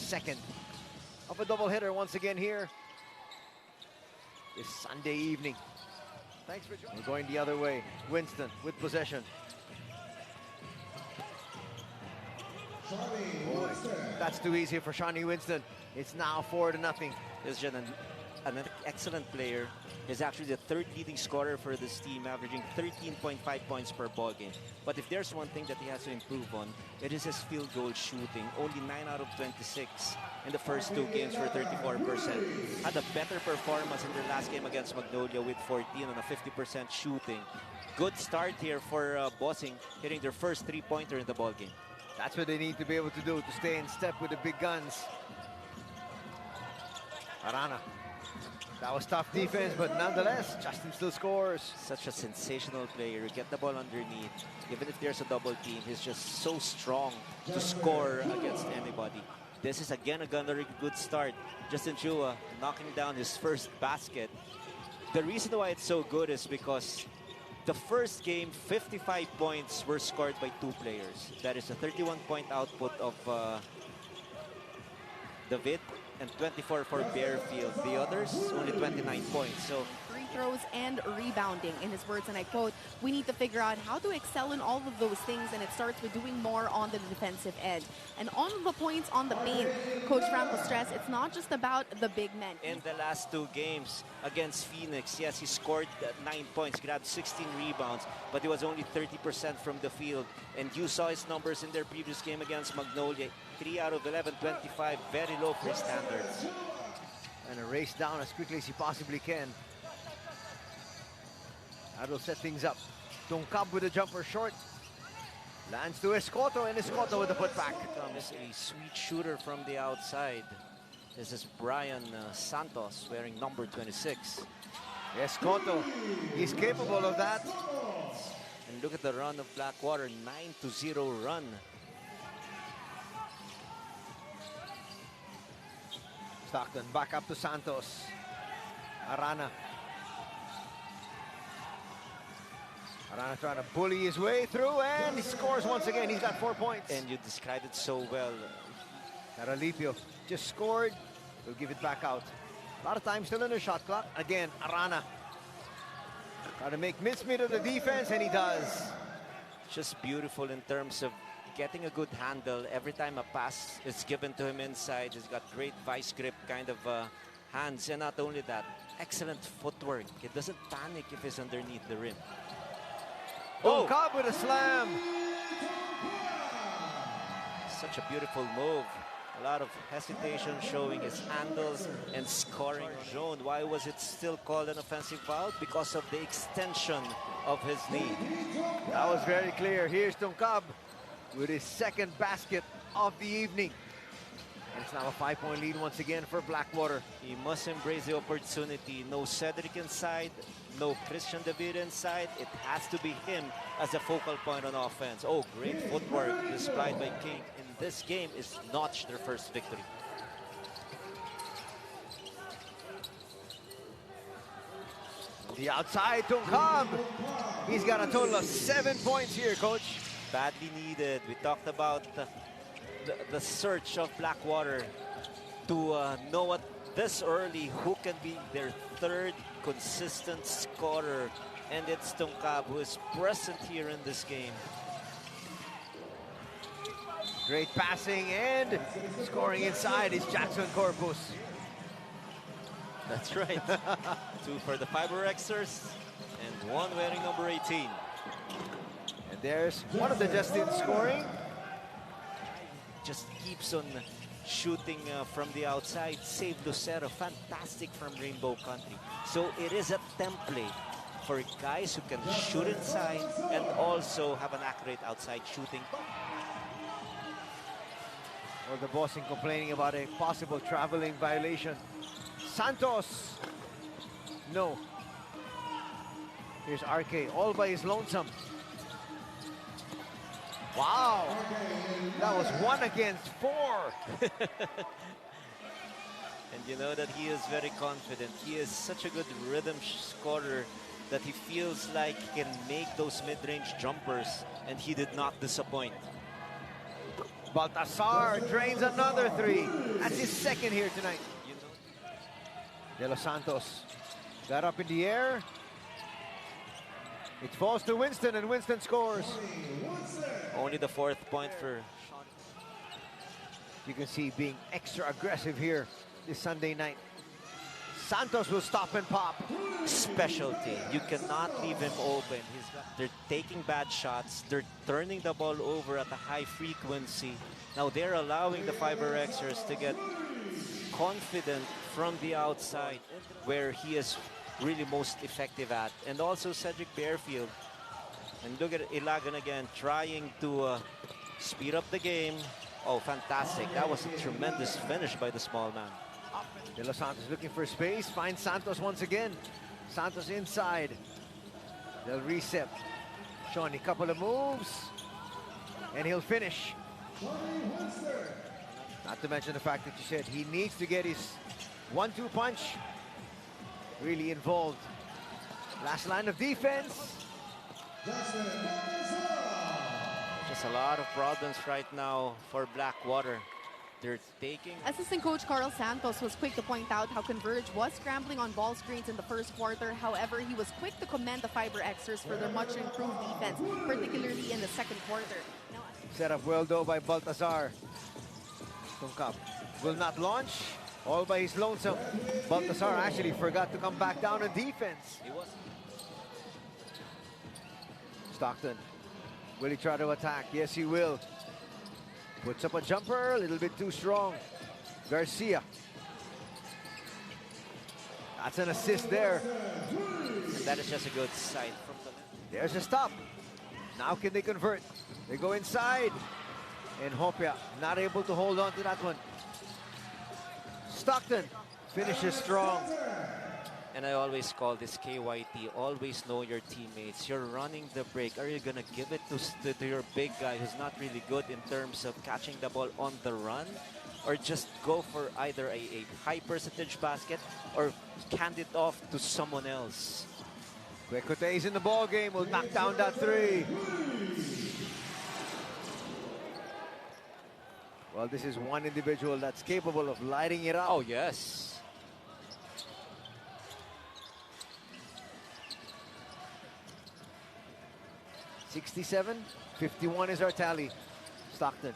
second of a doubleheader once again here this Sunday evening. Thanks for joining. We're going the other way. Winston with possession. Boy, that's too easy for Shawnee Winston. It's now 4-0. He's just an excellent player. He's actually the third leading scorer for this team, averaging 13.5 points per ball game. But if there's one thing that he has to improve on, it is his field goal shooting. Only 9 out of 26 in the first 2 games for 34%. Had a better performance in their last game against Magnolia with 14 and a 50% shooting. Good start here for Bossing, hitting their first 3-pointer in the ball game. That's what they need to be able to do to stay in step with the big guns. Arana. That was tough defense, but nonetheless, Justin still scores. Such a sensational player. You get the ball underneath. Even if there's a double team, he's just so strong to score against anybody. This is again another good start. Justin Chua knocking down his first basket. The reason why it's so good is because the first game, 55 points were scored by 2 players. That is a 31-point output of David and 24 for Bearfield. The others, only 29 points. So free throws and rebounding, in his words, and I quote, "We need to figure out how to excel in all of those things, and it starts with doing more on the defensive end." And on the points on the paint, Coach Franco stressed, it's not just about the big men. In the last 2 games against Phoenix, yes, he scored 9 points, grabbed 16 rebounds, but he was only 30% from the field. And you saw his numbers in their previous game against Magnolia. 3 out of 11, 25, very low for his standards. And a race down as quickly as he possibly can. That'll set things up. Tongkab with a jumper short. Lands to Escoto, and Escoto with the putback. Comes a sweet shooter from the outside. This is Brian Santos wearing number 26. Escoto, he's capable of that. And look at the run of Blackwater, 9-0 run. Stockton back up to Santos. Arana. Arana trying to bully his way through, and he scores once again. He's got 4 points. And you described it so well. Caralipio just scored. We'll give it back out. A lot of time still in the shot clock. Again, Arana. Trying to make mincemeat of the defense, and he does. Just beautiful in terms of getting a good handle. Every time a pass is given to him inside, he's got great vice grip kind of hands. And not only that, excellent footwork. He doesn't panic if he's underneath the rim. Oh, Cobb with a slam. Such a beautiful move. A lot of hesitation showing his handles and scoring zone. Why was it still called an offensive foul? Because of the extension of his knee. That was very clear. Here's Tongkab with his second basket of the evening. And it's now a 5-point lead once again for Blackwater. He must embrace the opportunity. No Cedric inside, no Christian David inside. It has to be him as a focal point on offense. Oh, great footwork displayed by King in this game is notched their first victory. The outside, Tongkab. He's got a total of 7 points here, Coach. Badly needed. We talked about the search of Blackwater to know what this early who can be their third consistent scorer, and it's Tongkab who is present here in this game. Great passing and scoring inside is Jackson Corpus. That's right. 2 for the FiberXers and 1 wearing number 18. And there's one of the Justin scoring. Just keeps on shooting from the outside. Save Lucero, fantastic from Rainbow Country. So it is a template for guys who can shoot inside and also have an accurate outside shooting. Or the Bossing complaining about a possible traveling violation. Santos. No. Here's RK all by his lonesome. Wow. That was 1 against 4. And you know that he is very confident. He is such a good rhythm scorer that he feels like he can make those mid-range jumpers, and he did not disappoint. Baltasar drains another three. That's his second here tonight. De Los Santos got up in the air. It falls to Winston, and Winston scores. Only the 4th point for Sean. You can see being extra aggressive here this Sunday night. Santos will stop and pop. Specialty. You cannot leave him open. They're taking bad shots. They're turning the ball over at a high frequency. Now they're allowing the FiberXers to get confident from the outside, where he is really most effective at. And also Cedric Bearfield. And look at Ilagan again, trying to speed up the game. Oh, fantastic. That was a tremendous finish by the small man. De Los Santos looking for space, finds Santos once again. Santos inside. They'll reset. Sean, a couple of moves, and he'll finish. Not to mention the fact that you said he needs to get his 1-2 punch really involved. Last line of defense. Just a lot of problems right now for Blackwater. They're taking... Assistant coach Carl Santos was quick to point out how Converge was scrambling on ball screens in the first quarter. However, he was quick to commend the FiberXers for their much improved defense, particularly in the second quarter. Now, set up well though by Baltasar. Tungkap will not launch, all by his lonesome. Baltasar actually forgot to come back down on defense. He was... Stockton, will he try to attack? Yes, he will. Puts up a jumper, a little bit too strong. Garcia. That's an assist there. And that is just a good sight from the... There's a stop. Now can they convert? They go inside. And Hopia not able to hold on to that one. Stockton finishes strong. And I always call this KYT, always know your teammates. You're running the break. Are you going to give it to your big guy who's not really good in terms of catching the ball on the run? Or just go for either a high percentage basket or hand it off to someone else? Quecote is in the ball game. Will knock down that three. Well, this is one individual that's capable of lighting it up. Oh, yes. 67-51 is our tally. Stockton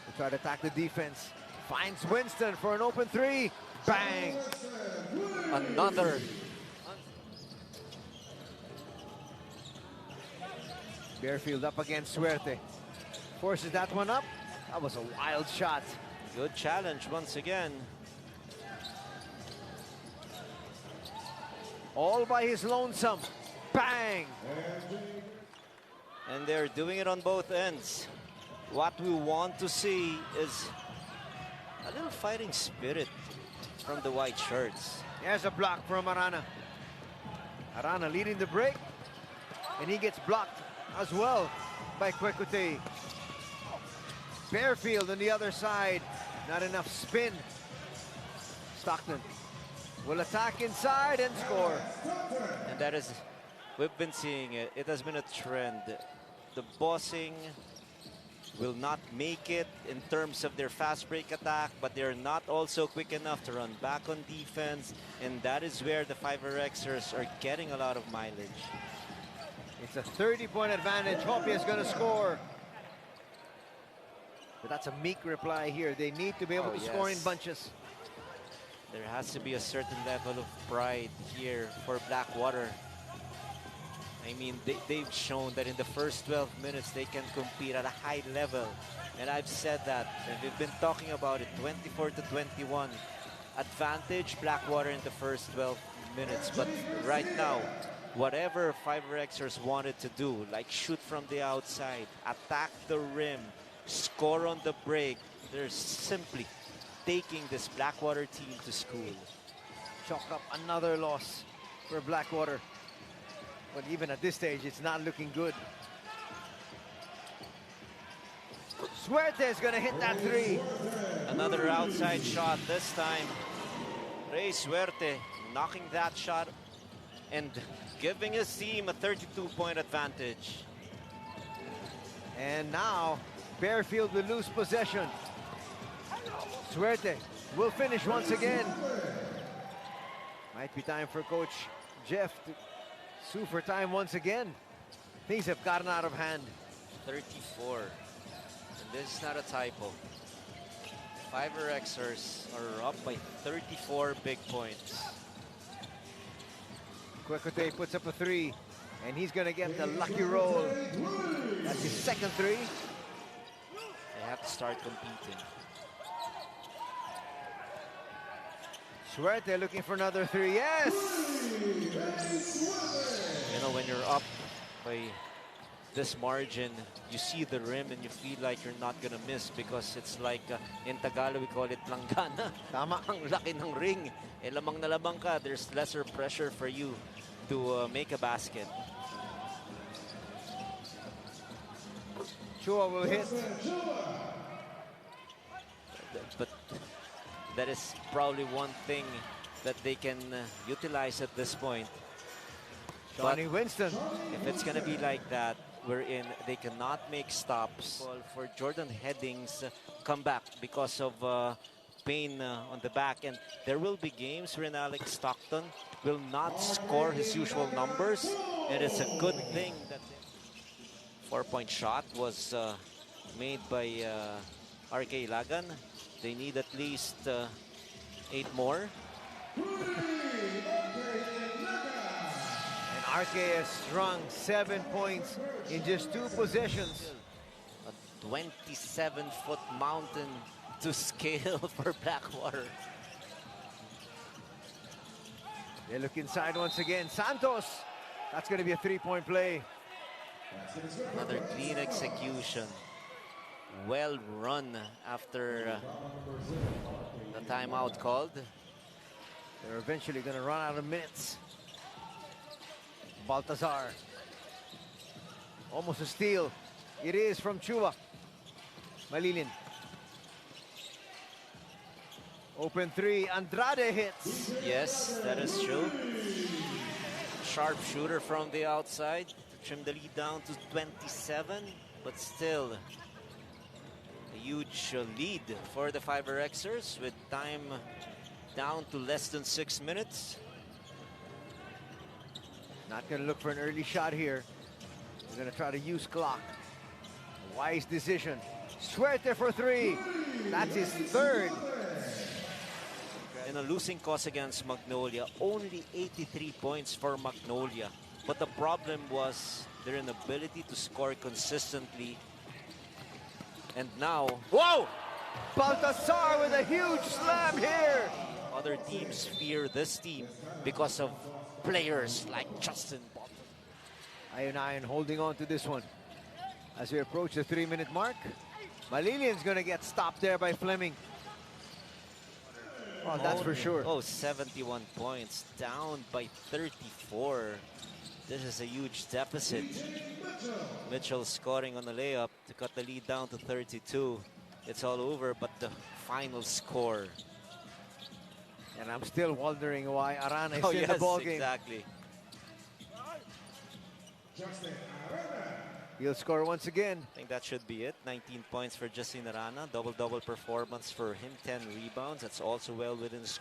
will try to attack the defense. Finds Winston for an open three. Bang! Another. Bearfield up against Suerte. Forces that one up. That was a wild shot. Good challenge once again. All by his lonesome. Bang! And they're doing it on both ends. What we want to see is a little fighting spirit from the white shirts. There's a block from Arana. Arana leading the break. And he gets blocked as well by Quecote. Bearfield on the other side. Not enough spin. Stockton will attack inside and score. And that is... We've been seeing it. It has been a trend. The Bossing will not make it in terms of their fast break attack, but they're not also quick enough to run back on defense. And that is where the FiberXers are getting a lot of mileage. It's a 30-point advantage. Hopia is going to score. But that's a meek reply here. They need to be able to score in bunches. There has to be a certain level of pride here for Blackwater. I mean, they've shown that in the first 12 minutes, they can compete at a high level. And I've said that, and we've been talking about it, 24-21. Advantage Blackwater in the first 12 minutes. But right now, whatever FiberXers wanted to do, like shoot from the outside, attack the rim, score on the break, they're simply taking this Blackwater team to school. Chalk up another loss for Blackwater. But even at this stage, it's not looking good. Suerte is going to hit that three. Another outside shot this time. Rey Suerte knocking that shot and giving his team a 32-point advantage. And now Bearfield will lose possession. Suerte will finish once again. Might be time for Coach Jeff to sue for time once again. Things have gotten out of hand. 34. And this is not a typo. FiberXers are up by 34 big points. Kwekotay puts up a 3, and he's going to get the lucky roll. That's his second 3. They have to start competing. Suerte looking for another 3. Yes! You know, when you're up by this margin, you see the rim and you feel like you're not gonna miss because it's like, in Tagalog we call it langgana. Tama. Ang laki ng ring. Eh, lamang na lamang ka, there's lesser pressure for you to make a basket. Chua will hit. But that is probably one thing that they can utilize at this point. Johnny Winston. If it's gonna be like that, wherein they cannot make stops for Jordan Heading's comeback because of pain on the back, and there will be games wherein Alex Stockton will not score his usual numbers, and it's a good thing that 4-point shot was made by RK Lagan. They need at least 8 more. RK has strung 7 points in just 2 possessions. A 27-foot mountain to scale for Blackwater. They look inside once again. Santos. That's going to be a 3-point play. Another clean execution. Well run after the timeout called. They're eventually going to run out of minutes. Baltazar. Almost a steal. It is from Chua. Malilin. Open 3. Andrade hits. Yes, that is true. Sharp shooter from the outside to trim the lead down to 27, but still a huge lead for the FiberXers with time down to less than 6 minutes. Not going to look for an early shot here. They're going to try to use clock. Wise decision. Suerte for 3. That's his 3rd. In a losing cause against Magnolia, only 83 points for Magnolia. But the problem was their inability to score consistently. And now, whoa! Baltazar with a huge slam here. Other teams fear this team because of players like Justin Butler. Iron holding on to this one. As we approach the 3-minute mark, Malilian's going to get stopped there by Fleming. Well, that's for sure. Oh, 71 points, down by 34. This is a huge deficit. Mitchell scoring on the layup to cut the lead down to 32. It's all over, but the final score. And I'm still wondering why Arana is in the ball game. Exactly. He'll score once again. I think that should be it. 19 points for Justin Arana. Double-double performance for him. 10 rebounds. That's also well within his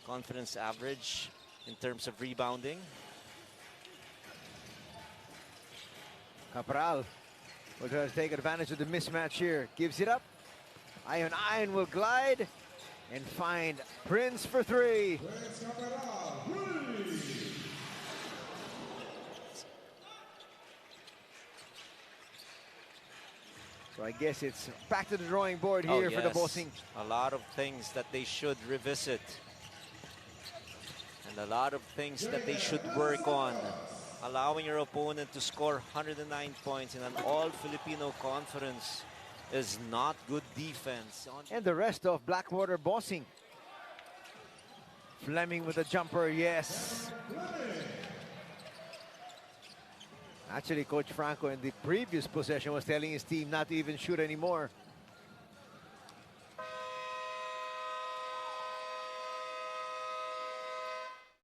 confidence average in terms of rebounding. Cabral will try to take advantage of the mismatch here. Gives it up. Iron will glide and find Prince for 3. So I guess it's back to the drawing board here for the Bossing. A lot of things that they should revisit. And a lot of things that they should work on. Allowing your opponent to score 109 points in an all-Filipino conference is not good defense. And the rest of Blackwater Bossing. Fleming with a jumper, yes. Actually, Coach Franco in the previous possession was telling his team not to even shoot anymore.